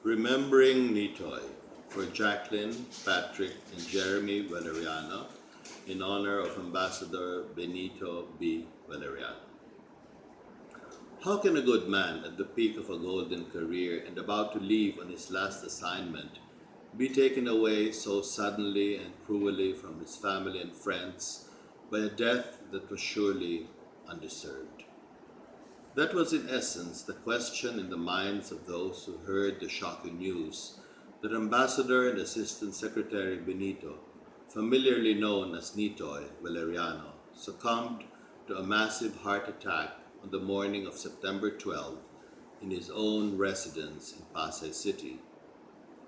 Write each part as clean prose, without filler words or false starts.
Remembering Nitoy for Jacqueline, Patrick, and Jeremy Valeriano in honor of Ambassador Benito B. Valeriano. How can a good man at the peak of a golden career and about to leave on his last assignment be taken away so suddenly and cruelly from his family and friends by a death that was surely undeserved? That was in essence the question in the minds of those who heard the shocking news that Ambassador and Assistant Secretary Benito, familiarly known as Nitoy Valeriano, succumbed to a massive heart attack on the morning of September 12 in his own residence in Pasay City,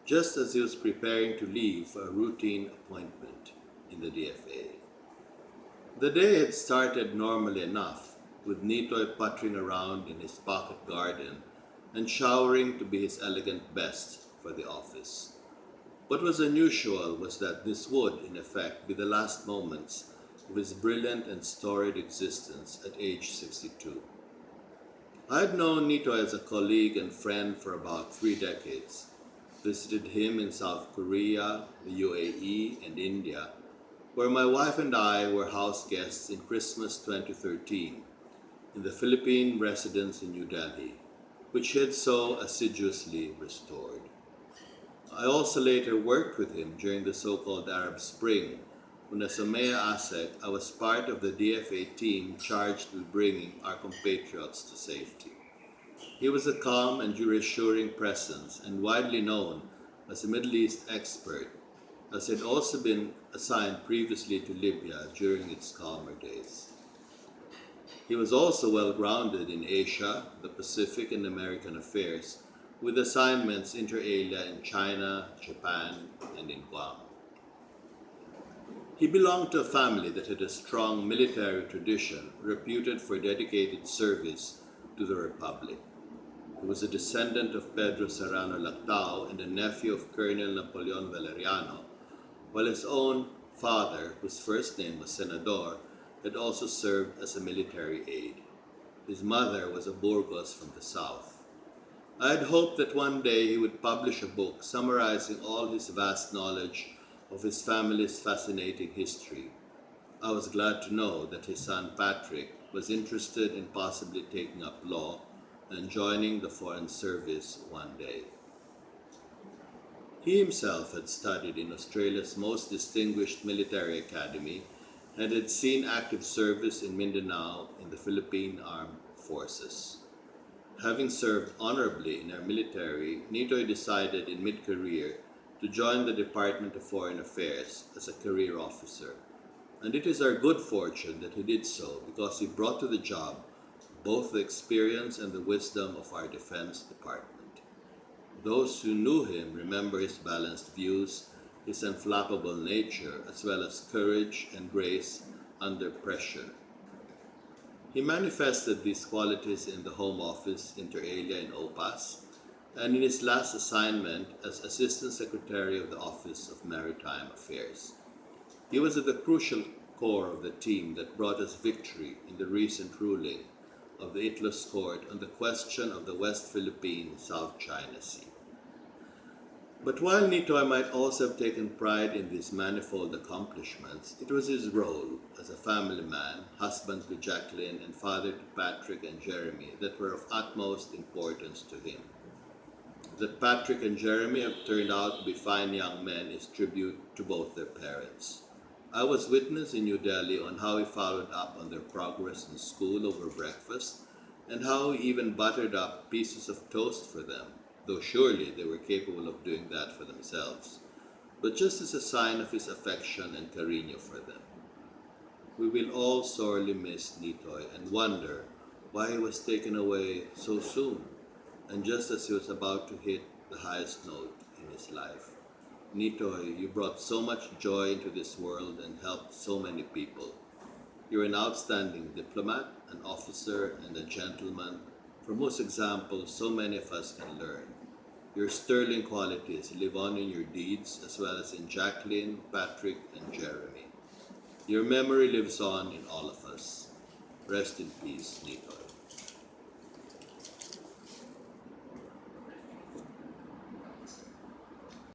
just as he was preparing to leave for a routine appointment in the DFA. The day had started normally enough, with Nitoy puttering around in his pocket garden and showering to be his elegant best for the office. What was unusual was that this would, in effect, be the last moments of his brilliant and storied existence at age 62. I had known Nitoy as a colleague and friend for about 3 decades, visited him in South Korea, the UAE, and India, where my wife and I were house guests in Christmas 2013, in the Philippine residence in New Delhi, which he had so assiduously restored. I also later worked with him during the so-called Arab Spring, when as a Mea ASEC, I was part of the DFA team charged with bringing our compatriots to safety. He was a calm and reassuring presence and widely known as a Middle East expert, as he had also been assigned previously to Libya during its calmer days. He was also well-grounded in Asia, the Pacific, and American affairs, with assignments inter alia in China, Japan, and in Guam. He belonged to a family that had a strong military tradition, reputed for dedicated service to the Republic. He was a descendant of Pedro Serrano Lactao and a nephew of Colonel Napoleon Valeriano, while his own father, whose first name was Senador, had also served as a military aide. His mother was a Burgos from the south. I had hoped that one day he would publish a book summarizing all his vast knowledge of his family's fascinating history. I was glad to know that his son Patrick was interested in possibly taking up law and joining the Foreign Service one day. He himself had studied in Australia's most distinguished military academy and had seen active service in Mindanao in the Philippine Armed Forces. Having served honorably in our military, Nitoy decided in mid-career to join the Department of Foreign Affairs as a career officer. And it is our good fortune that he did so because he brought to the job both the experience and the wisdom of our Defense Department. Those who knew him remember his balanced views, his unflappable nature, as well as courage and grace under pressure. He manifested these qualities in the Home Office, inter alia in OPAS, and in his last assignment as Assistant Secretary of the Office of Maritime Affairs. He was at the crucial core of the team that brought us victory in the recent ruling of the ITLOS Court on the question of the West Philippine-South China Sea. But while Nitoy might also have taken pride in these manifold accomplishments, it was his role as a family man, husband to Jacqueline, and father to Patrick and Jeremy that were of utmost importance to him. That Patrick and Jeremy have turned out to be fine young men is tribute to both their parents. I was witness in New Delhi on how he followed up on their progress in school over breakfast, and how he even buttered up pieces of toast for them, though surely they were capable of doing that for themselves, but just as a sign of his affection and cariño for them. We will all sorely miss Nitoy and wonder why he was taken away so soon, and just as he was about to hit the highest note in his life. Nitoy, you brought so much joy into this world and helped so many people. You're an outstanding diplomat, an officer, and a gentleman from whose example so many of us can learn. Your sterling qualities live on in your deeds as well as in Jacqueline, Patrick, and Jeremy. Your memory lives on in all of us. Rest in peace, Nitoy.